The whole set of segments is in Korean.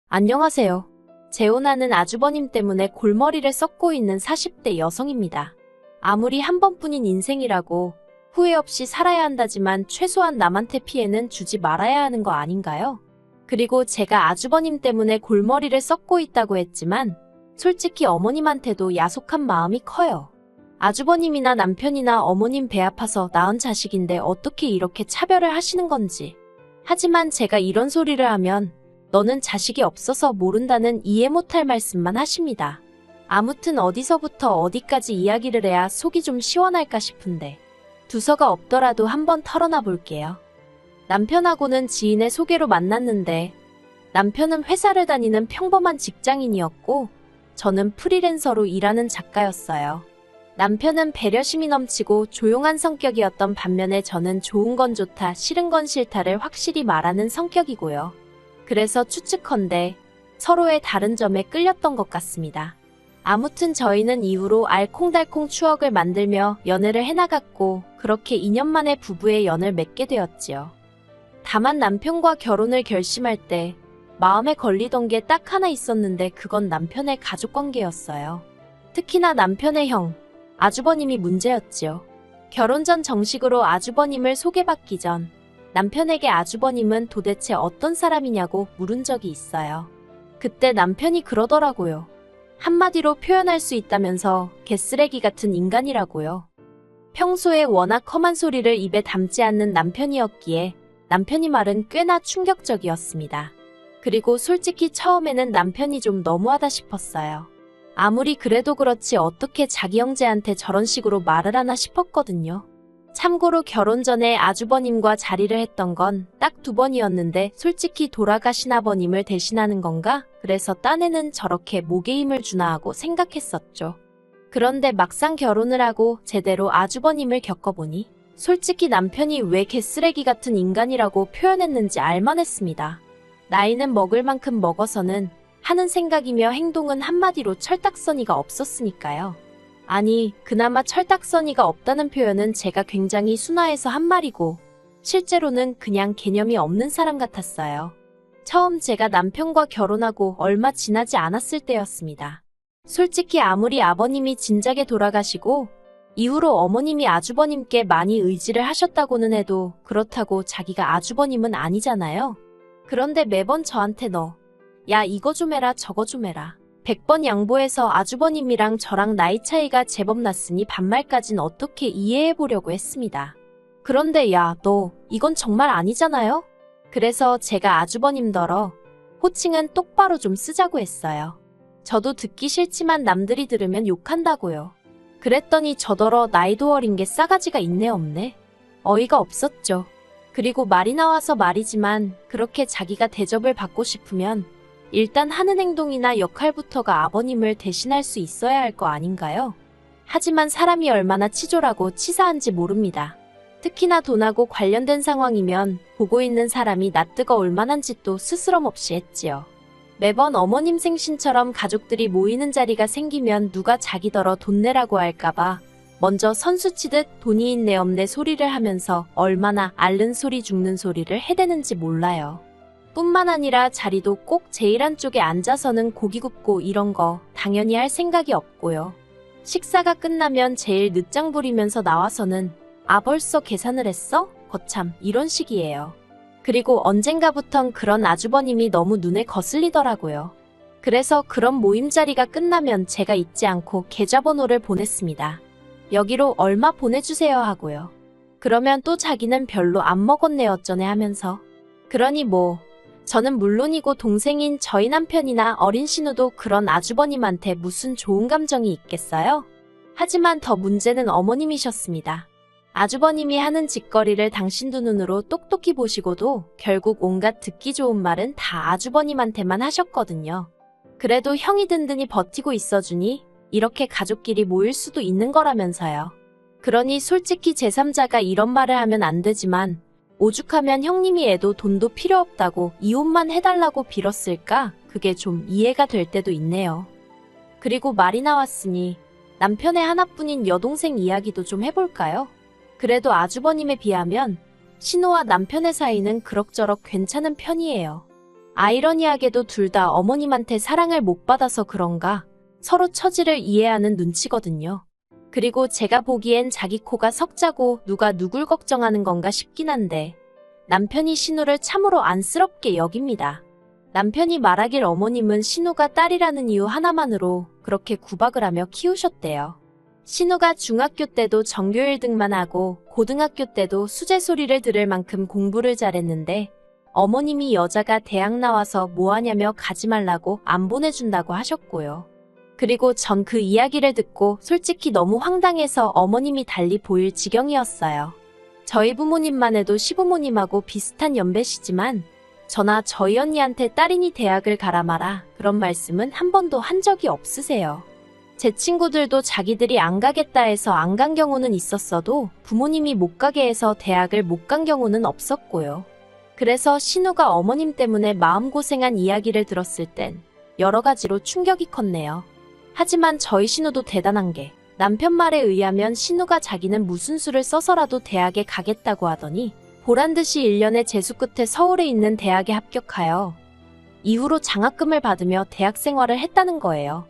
안녕하세요. 재혼하는 아주버님 때문에 골머리를 썩고 있는 40대 여성입니다. 아무리 한 번뿐인 인생이라고 후회 없이 살아야 한다지만 최소한 남한테 피해는 주지 말아야 하는 거 아닌가요? 그리고 제가 아주버님 때문에 골머리를 썩고 있다고 했지만 솔직히 어머님한테도 야속한 마음이 커요. 아주버님이나 남편이나 어머님 배 아파서 낳은 자식인데 어떻게 이렇게 차별을 하시는 건지. 하지만 제가 이런 소리를 하면 너는 자식이 없어서 모른다는 이해 못할 말씀만 하십니다. 아무튼 어디서부터 어디까지 이야기를 해야 속이 좀 시원할까 싶은데 두서가 없더라도 한번 털어놔 볼게요. 남편하고는 지인의 소개로 만났는데 남편은 회사를 다니는 평범한 직장인이었고 저는 프리랜서로 일하는 작가였어요. 남편은 배려심이 넘치고 조용한 성격이었던 반면에 저는 좋은 건 좋다, 싫은 건 싫다를 확실히 말하는 성격이고요. 그래서 추측컨대 서로의 다른 점에 끌렸던 것 같습니다. 아무튼 저희는 이후로 알콩달콩 추억을 만들며 연애를 해나갔고 그렇게 2년 만에 부부의 연을 맺게 되었지요. 다만 남편과 결혼을 결심할 때 마음에 걸리던 게 딱 하나 있었는데 그건 남편의 가족관계였어요. 특히나 남편의 형, 아주버님이 문제였지요. 결혼 전 정식으로 아주버님을 소개받기 전 남편에게 아주버님은 도대체 어떤 사람이냐고 물은 적이 있어요. 그때 남편이 그러더라고요. 한마디로 표현할 수 있다면서 개쓰레기 같은 인간이라고요. 평소에 워낙 험한 소리를 입에 담지 않는 남편이었기에 남편이 말은 꽤나 충격적이었습니다. 그리고 솔직히 처음에는 남편이 좀 너무하다 싶었어요. 아무리 그래도 그렇지 어떻게 자기 형제한테 저런 식으로 말을 하나 싶었거든요. 참고로 결혼 전에 아주버님과 자리를 했던 건 딱 2번이었는데 솔직히 돌아가신 아버님을 대신하는 건가? 그래서 딴에는 저렇게 목에 힘을 주나 하고 생각했었죠. 그런데 막상 결혼을 하고 제대로 아주버님을 겪어보니 솔직히 남편이 왜 개쓰레기 같은 인간이라고 표현했는지 알만했습니다. 나이는 먹을 만큼 먹어서는 하는 생각이며 행동은 한마디로 철딱서니가 없었으니까요. 아니, 그나마 철딱서니가 없다는 표현은 제가 굉장히 순화해서 한 말이고 실제로는 그냥 개념이 없는 사람 같았어요. 처음 제가 남편과 결혼하고 얼마 지나지 않았을 때였습니다. 솔직히 아무리 아버님이 진작에 돌아가시고 이후로 어머님이 아주버님께 많이 의지를 하셨다고는 해도 그렇다고 자기가 아주버님은 아니잖아요. 그런데 매번 저한테 야 이거 좀 해라 저거 좀 해라 100번 양보해서 아주버님이랑 저랑 나이 차이가 제법 났으니 반말까진 어떻게 이해해보려고 했습니다. 그런데 야, 너 이건 정말 아니잖아요? 그래서 제가 아주버님더러 호칭은 똑바로 좀 쓰자고 했어요. 저도 듣기 싫지만 남들이 들으면 욕한다고요. 그랬더니 저더러 나이도 어린 게 싸가지가 있네 없네. 어이가 없었죠. 그리고 말이 나와서 말이지만 그렇게 자기가 대접을 받고 싶으면 일단 하는 행동이나 역할부터가 아버님을 대신할 수 있어야 할 거 아닌가요? 하지만 사람이 얼마나 치졸하고 치사한지 모릅니다. 특히나 돈하고 관련된 상황이면 보고 있는 사람이 낯뜨거 올만한 짓도 스스럼 없이 했지요. 매번 어머님 생신처럼 가족들이 모이는 자리가 생기면 누가 자기더러 돈 내라고 할까봐 먼저 선수치듯 돈이 있네 없네 소리를 하면서 얼마나 앓는 소리 죽는 소리를 해대는지 몰라요. 뿐만 아니라 자리도 꼭 제일 안쪽에 앉아서는 고기 굽고 이런 거 당연히 할 생각이 없고요. 식사가 끝나면 제일 늦장 부리면서 나와서는 아 벌써 계산을 했어? 거참 이런 식이에요. 그리고 언젠가부턴 그런 아주버님이 너무 눈에 거슬리더라고요. 그래서 그런 모임 자리가 끝나면 제가 잊지 않고 계좌번호를 보냈습니다. 여기로 얼마 보내주세요 하고요. 그러면 또 자기는 별로 안 먹었네 어쩌네 하면서 그러니 뭐 저는 물론이고 동생인 저희 남편이나 어린 신우도 그런 아주버님한테 무슨 좋은 감정이 있겠어요? 하지만 더 문제는 어머님이셨습니다. 아주버님이 하는 짓거리를 당신 두 눈으로 똑똑히 보시고도 결국 온갖 듣기 좋은 말은 다 아주버님한테만 하셨거든요. 그래도 형이 든든히 버티고 있어주니 이렇게 가족끼리 모일 수도 있는 거라면서요. 그러니 솔직히 제3자가 이런 말을 하면 안 되지만 오죽하면 형님이 애도 돈도 필요 없다고 이혼만 해달라고 빌었을까? 그게 좀 이해가 될 때도 있네요. 그리고 말이 나왔으니 남편의 하나뿐인 여동생 이야기도 좀 해볼까요? 그래도 아주버님에 비하면 신우와 남편의 사이는 그럭저럭 괜찮은 편이에요. 아이러니하게도 둘 다 어머님한테 사랑을 못 받아서 그런가 서로 처지를 이해하는 눈치거든요. 그리고 제가 보기엔 자기 코가 석자고 누가 누굴 걱정하는 건가 싶긴 한데 남편이 신우를 참으로 안쓰럽게 여깁니다. 남편이 말하길 어머님은 신우가 딸이라는 이유 하나만으로 그렇게 구박을 하며 키우셨대요. 신우가 중학교 때도 전교 1등만 하고 고등학교 때도 수제 소리를 들을 만큼 공부를 잘했는데 어머님이 여자가 대학 나와서 뭐하냐며 가지 말라고 안 보내준다고 하셨고요. 그리고 전 그 이야기를 듣고 솔직히 너무 황당해서 어머님이 달리 보일 지경이었어요. 저희 부모님만 해도 시부모님하고 비슷한 연배시지만 저나 저희 언니한테 딸이니 대학을 가라 마라 그런 말씀은 한 번도 한 적이 없으세요. 제 친구들도 자기들이 안 가겠다 해서 안 간 경우는 있었어도 부모님이 못 가게 해서 대학을 못 간 경우는 없었고요. 그래서 신우가 어머님 때문에 마음고생한 이야기를 들었을 땐 여러 가지로 충격이 컸네요. 하지만 저희 신우도 대단한 게 남편 말에 의하면 신우가 자기는 무슨 수를 써서라도 대학에 가겠다고 하더니 보란듯이 1년의 재수 끝에 서울에 있는 대학에 합격하여 이후로 장학금을 받으며 대학 생활을 했다는 거예요.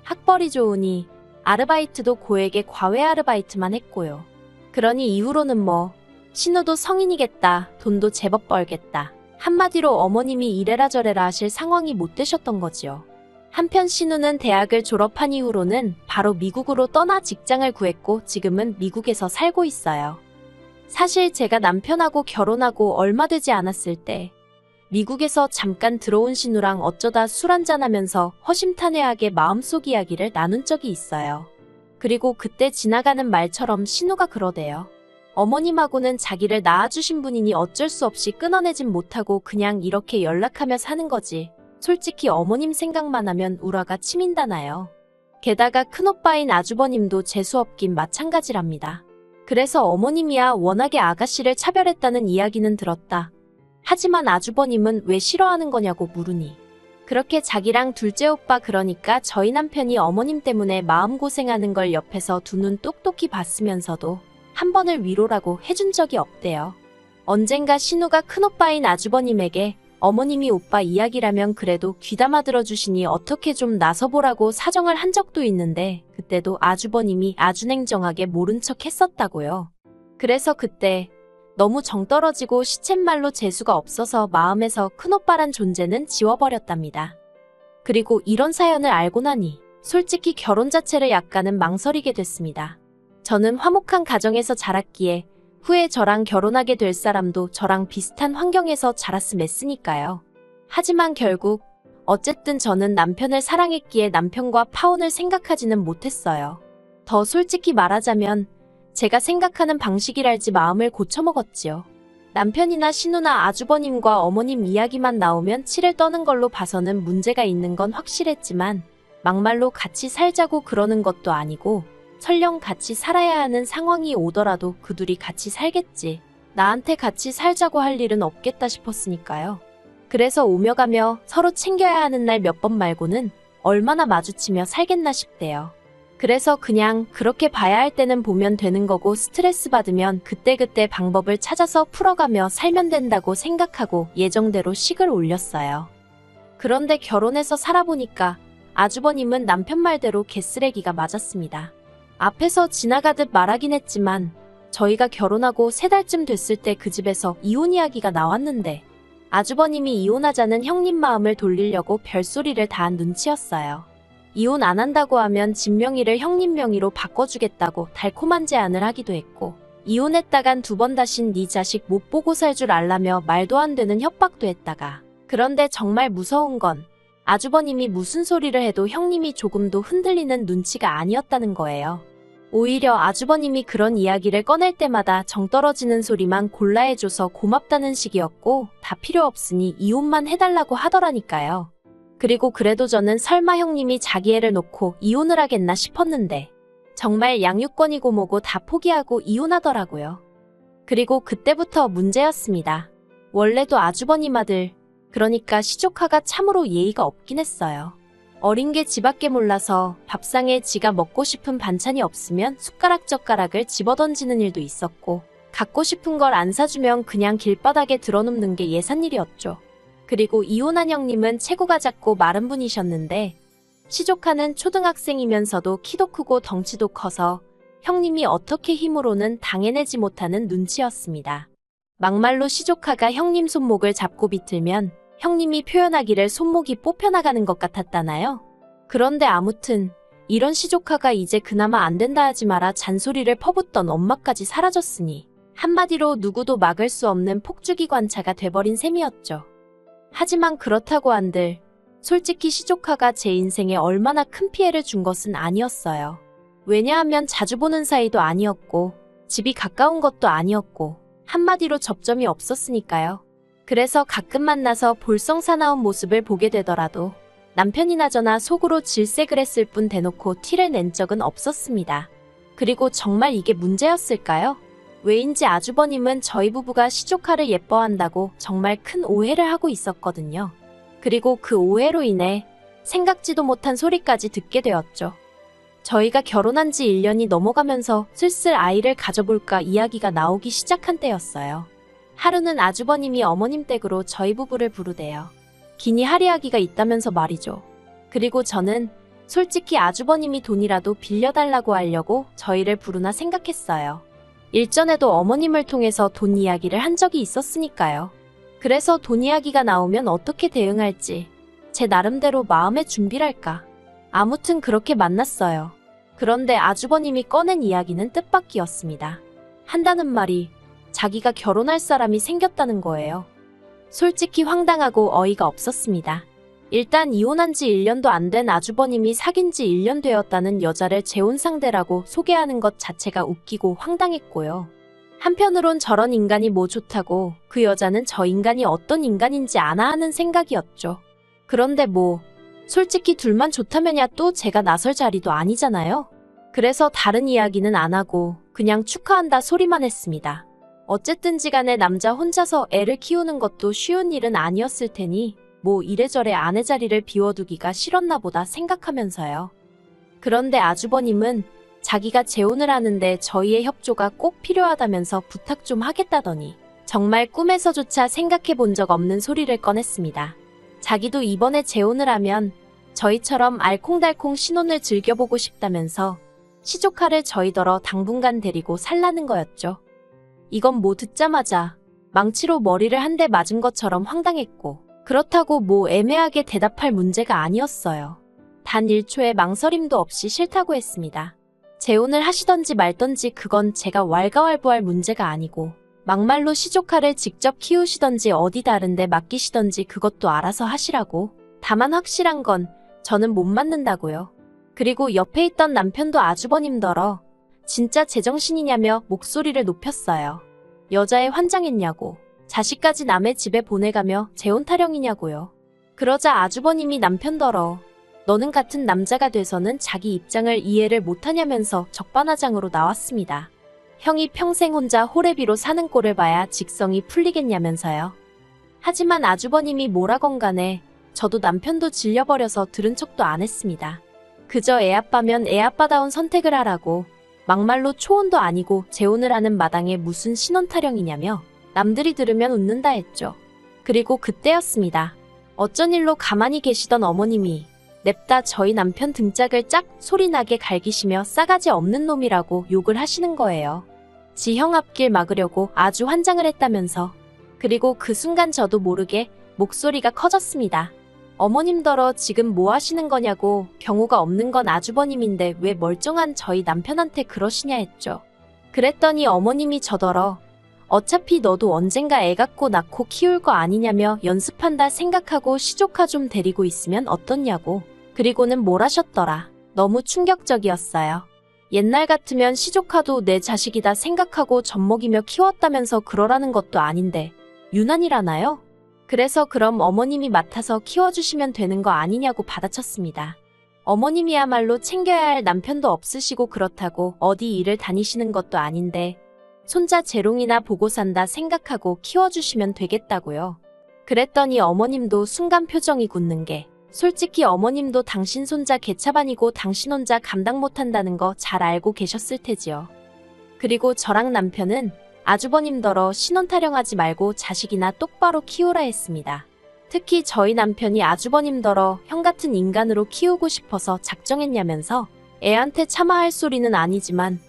학벌이 좋으니 아르바이트도 고액의 과외 아르바이트만 했고요. 그러니 이후로는 뭐 신우도 성인이겠다, 돈도 제법 벌겠다. 한마디로 어머님이 이래라 저래라 하실 상황이 못 되셨던 거지요. 한편 신우는 대학을 졸업한 이후로는 바로 미국으로 떠나 직장을 구했고 지금은 미국에서 살고 있어요. 사실 제가 남편하고 결혼하고 얼마 되지 않았을 때 미국에서 잠깐 들어온 신우랑 어쩌다 술 한잔하면서 허심탄회하게 마음속 이야기를 나눈 적이 있어요. 그리고 그때 지나가는 말처럼 신우가 그러대요. 어머님하고는 자기를 낳아주신 분이니 어쩔 수 없이 끊어내진 못하고 그냥 이렇게 연락하며 사는 거지. 솔직히 어머님 생각만 하면 우라가 치민다나요. 게다가 큰오빠인 아주버님도 재수없긴 마찬가지랍니다. 그래서 어머님이야 워낙에 아가씨를 차별했다는 이야기는 들었다. 하지만 아주버님은 왜 싫어하는 거냐고 물으니 그렇게 자기랑 둘째 오빠 그러니까 저희 남편이 어머님 때문에 마음고생하는 걸 옆에서 두 눈 똑똑히 봤으면서도 한 번을 위로라고 해준 적이 없대요. 언젠가 신우가 큰오빠인 아주버님에게 어머님이 오빠 이야기라면 그래도 귀담아 들어주시니 어떻게 좀 나서보라고 사정을 한 적도 있는데 그때도 아주버님이 아주 냉정하게 모른 척 했었다고요. 그래서 그때 너무 정떨어지고 시쳇말로 재수가 없어서 마음에서 큰오빠란 존재는 지워버렸답니다. 그리고 이런 사연을 알고 나니 솔직히 결혼 자체를 약간은 망설이게 됐습니다. 저는 화목한 가정에서 자랐기에 후에 저랑 결혼하게 될 사람도 저랑 비슷한 환경에서 자랐음 했으니까요. 하지만 결국 어쨌든 저는 남편을 사랑했기에 남편과 파혼을 생각하지는 못했어요. 더 솔직히 말하자면 제가 생각하는 방식이랄지 마음을 고쳐먹었지요. 남편이나 신우나 아주버님과 어머님 이야기만 나오면 치를 떠는 걸로 봐서는 문제가 있는 건 확실했지만 막말로 같이 살자고 그러는 것도 아니고 설령 같이 살아야 하는 상황이 오더라도 그 둘이 같이 살겠지. 나한테 같이 살자고 할 일은 없겠다 싶었으니까요. 그래서 오며 가며 서로 챙겨야 하는 날 몇 번 말고는 얼마나 마주치며 살겠나 싶대요. 그래서 그냥 그렇게 봐야 할 때는 보면 되는 거고 스트레스 받으면 그때그때 방법을 찾아서 풀어가며 살면 된다고 생각하고 예정대로 식을 올렸어요. 그런데 결혼해서 살아보니까 아주버님은 남편 말대로 개쓰레기가 맞았습니다. 앞에서 지나가듯 말하긴 했지만 저희가 결혼하고 3달쯤 됐을 때 그 집에서 이혼 이야기가 나왔는데 아주버님이 이혼하자는 형님 마음을 돌리려고 별소리를 다 한 눈치였어요. 이혼 안 한다고 하면 집 명의를 형님 명의로 바꿔주겠다고 달콤한 제안을 하기도 했고 이혼했다간 2번 다신 네 자식 못 보고 살 줄 알라며 말도 안 되는 협박도 했다가 그런데 정말 무서운 건 아주버님이 무슨 소리를 해도 형님이 조금도 흔들리는 눈치가 아니었다는 거예요. 오히려 아주버님이 그런 이야기를 꺼낼 때마다 정 떨어지는 소리만 골라 해줘서 고맙다는 식이었고 다 필요 없으니 이혼만 해달라고 하더라니까요. 그리고 그래도 저는 설마 형님이 자기 애를 놓고 이혼을 하겠나 싶었는데 정말 양육권이고 뭐고 다 포기하고 이혼하더라고요. 그리고 그때부터 문제였습니다. 원래도 아주버님 아들, 그러니까 시조카가 참으로 예의가 없긴 했어요. 어린 게 지밖에 몰라서 밥상에 지가 먹고 싶은 반찬이 없으면 숟가락 젓가락을 집어던지는 일도 있었고 갖고 싶은 걸 안 사주면 그냥 길바닥에 드러눕는 게 예산일이었죠. 그리고 이혼한 형님은 체구가 작고 마른 분이셨는데 시조카는 초등학생이면서도 키도 크고 덩치도 커서 형님이 어떻게 힘으로는 당해내지 못하는 눈치였습니다. 막말로 시조카가 형님 손목을 잡고 비틀면 형님이 표현하기를 손목이 뽑혀나가는 것 같았다나요? 그런데 아무튼 이런 시조카가 이제 그나마 안 된다 하지 마라 잔소리를 퍼붓던 엄마까지 사라졌으니 한마디로 누구도 막을 수 없는 폭주기관차가 돼버린 셈이었죠. 하지만 그렇다고 한들 솔직히 시조카가 제 인생에 얼마나 큰 피해를 준 것은 아니었어요. 왜냐하면 자주 보는 사이도 아니었고 집이 가까운 것도 아니었고 한마디로 접점이 없었으니까요. 그래서 가끔 만나서 볼썽사나운 모습을 보게 되더라도 남편이나 저나 속으로 질색을 했을 뿐 대놓고 티를 낸 적은 없었습니다. 그리고 정말 이게 문제였을까요? 왜인지 아주버님은 저희 부부가 시조카를 예뻐한다고 정말 큰 오해를 하고 있었거든요. 그리고 그 오해로 인해 생각지도 못한 소리까지 듣게 되었죠. 저희가 결혼한 지 1년이 넘어가면서 슬슬 아이를 가져볼까 이야기가 나오기 시작한 때였어요. 하루는 아주버님이 어머님 댁으로 저희 부부를 부르대요. 기니 할 이야기가 있다면서 말이죠. 그리고 저는 솔직히 아주버님이 돈이라도 빌려달라고 하려고 저희를 부르나 생각했어요. 일전에도 어머님을 통해서 돈 이야기를 한 적이 있었으니까요. 그래서 돈 이야기가 나오면 어떻게 대응할지 제 나름대로 마음의 준비랄까. 아무튼 그렇게 만났어요. 그런데 아주버님이 꺼낸 이야기는 뜻밖이었습니다. 한다는 말이 자기가 결혼할 사람이 생겼다는 거예요. 솔직히 황당하고 어이가 없었습니다. 일단 이혼한 지 1년도 안 된 아주버님이 사귄 지 1년 되었다는 여자를 재혼 상대라고 소개하는 것 자체가 웃기고 황당했고요. 한편으론 저런 인간이 뭐 좋다고 그 여자는 저 인간이 어떤 인간인지 아나 하는 생각이었죠. 그런데 뭐 솔직히 둘만 좋다면야 또 제가 나설 자리도 아니잖아요. 그래서 다른 이야기는 안 하고 그냥 축하한다 소리만 했습니다. 어쨌든지 간에 남자 혼자서 애를 키우는 것도 쉬운 일은 아니었을 테니 뭐 이래저래 아내 자리를 비워두기가 싫었나 보다 생각하면서요. 그런데 아주버님은 자기가 재혼을 하는데 저희의 협조가 꼭 필요하다면서 부탁 좀 하겠다더니 정말 꿈에서조차 생각해 본 적 없는 소리를 꺼냈습니다. 자기도 이번에 재혼을 하면 저희처럼 알콩달콩 신혼을 즐겨보고 싶다면서 시조카를 저희더러 당분간 데리고 살라는 거였죠. 이건 뭐 듣자마자 망치로 머리를 한 대 맞은 것처럼 황당했고 그렇다고 뭐 애매하게 대답할 문제가 아니었어요. 단 1초의 망설임도 없이 싫다고 했습니다. 재혼을 하시던지 말던지 그건 제가 왈가왈부할 문제가 아니고 막말로 시조카를 직접 키우시던지 어디 다른데 맡기시던지 그것도 알아서 하시라고. 다만 확실한 건 저는 못 맡는다고요. 그리고 옆에 있던 남편도 아주버님더러 진짜 제정신이냐며 목소리를 높였어요. 여자애 환장했냐고. 자식까지 남의 집에 보내가며 재혼 타령이냐고요. 그러자 아주버님이 남편더러 너는 같은 남자가 돼서는 자기 입장을 이해를 못하냐면서 적반하장으로 나왔습니다. 형이 평생 혼자 호래비로 사는 꼴을 봐야 직성이 풀리겠냐면서요. 하지만 아주버님이 뭐라건 간에 저도 남편도 질려버려서 들은 척도 안 했습니다. 그저 애아빠면 애아빠다운 선택을 하라고 막말로 초혼도 아니고 재혼을 하는 마당에 무슨 신혼 타령이냐며 남들이 들으면 웃는다 했죠. 그리고 그때였습니다. 어쩐 일로 가만히 계시던 어머님이 냅다 저희 남편 등짝을 짝 소리나게 갈기시며 싸가지 없는 놈이라고 욕을 하시는 거예요. 지 형 앞길 막으려고 아주 환장을 했다면서. 그리고 그 순간 저도 모르게 목소리가 커졌습니다. 어머님더러 지금 뭐 하시는 거냐고. 경우가 없는 건 아주버님인데 왜 멀쩡한 저희 남편한테 그러시냐 했죠. 그랬더니 어머님이 저더러 어차피 너도 언젠가 애 갖고 낳고 키울 거 아니냐며 연습한다 생각하고 시조카 좀 데리고 있으면 어떻냐고. 그리고는 뭘 하셨더라. 너무 충격적이었어요. 옛날 같으면 시조카도 내 자식이다 생각하고 젖먹이며 키웠다면서 그러라는 것도 아닌데 유난이라나요? 그래서 그럼 어머님이 맡아서 키워주시면 되는 거 아니냐고 받아쳤습니다. 어머님이야말로 챙겨야 할 남편도 없으시고 그렇다고 어디 일을 다니시는 것도 아닌데 손자 재롱이나 보고 산다 생각하고 키워주시면 되겠다고요. 그랬더니 어머님도 순간 표정이 굳는 게 솔직히 어머님도 당신 손자 개차반이고 당신 혼자 감당 못한다는 거 잘 알고 계셨을 테지요. 그리고 저랑 남편은 아주버님더러 신혼 타령하지 말고 자식이나 똑바로 키우라 했습니다. 특히 저희 남편이 아주버님더러 형 같은 인간으로 키우고 싶어서 작정했냐면서 애한테 차마 할 소리는 아니지만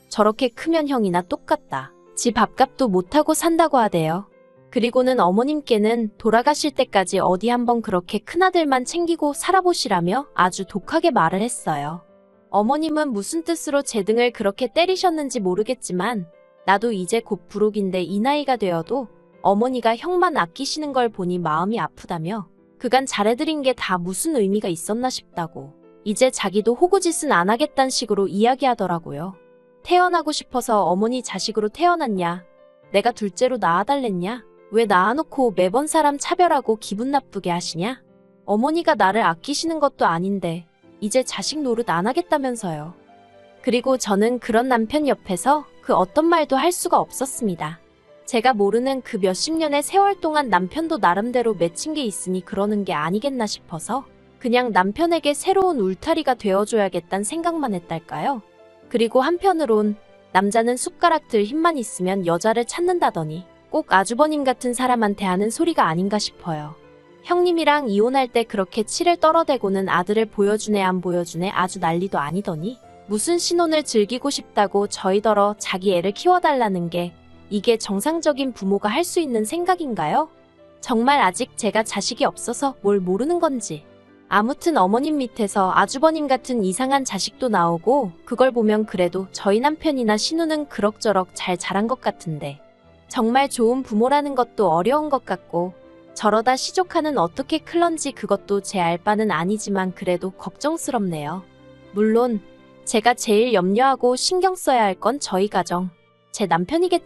저렇게 크면 형이나 똑같다. 지 밥값도 못하고 산다고 하대요. 그리고는 어머님께는 돌아가실 때까지 어디 한번 그렇게 큰아들만 챙기고 살아보시라며 아주 독하게 말을 했어요. 어머님은 무슨 뜻으로 제 등을 그렇게 때리셨는지 모르겠지만 나도 이제 곧 부록인데 이 나이가 되어도 어머니가 형만 아끼시는 걸 보니 마음이 아프다며 그간 잘해드린 게 다 무슨 의미가 있었나 싶다고 이제 자기도 호구짓은 안 하겠다는 식으로 이야기하더라고요. 태어나고 싶어서 어머니 자식으로 태어났냐? 내가 둘째로 낳아달랬냐? 왜 낳아놓고 매번 사람 차별하고 기분 나쁘게 하시냐? 어머니가 나를 아끼시는 것도 아닌데 이제 자식 노릇 안 하겠다면서요. 그리고 저는 그런 남편 옆에서 그 어떤 말도 할 수가 없었습니다. 제가 모르는 그 몇십 년의 세월 동안 남편도 나름대로 맺힌 게 있으니 그러는 게 아니겠나 싶어서 그냥 남편에게 새로운 울타리가 되어줘야겠다는 생각만 했달까요? 그리고 한편으론 남자는 숟가락 들 힘만 있으면 여자를 찾는다더니 꼭 아주버님 같은 사람한테 하는 소리가 아닌가 싶어요. 형님이랑 이혼할 때 그렇게 치를 떨어대고는 아들을 보여주네 안 보여주네 아주 난리도 아니더니 무슨 신혼을 즐기고 싶다고 저희더러 자기 애를 키워달라는 게 이게 정상적인 부모가 할 수 있는 생각인가요? 정말 아직 제가 자식이 없어서 뭘 모르는 건지. 아무튼 어머님 밑에서 아주버님 같은 이상한 자식도 나오고 그걸 보면 그래도 저희 남편이나 신우는 그럭저럭 잘 자란 것 같은데 정말 좋은 부모라는 것도 어려운 것 같고 저러다 시조카는 어떻게 클런지 그것도 제 알 바는 아니지만 그래도 걱정스럽네요. 물론 제가 제일 염려하고 신경 써야 할 건 저희 가정, 제 남편이겠지만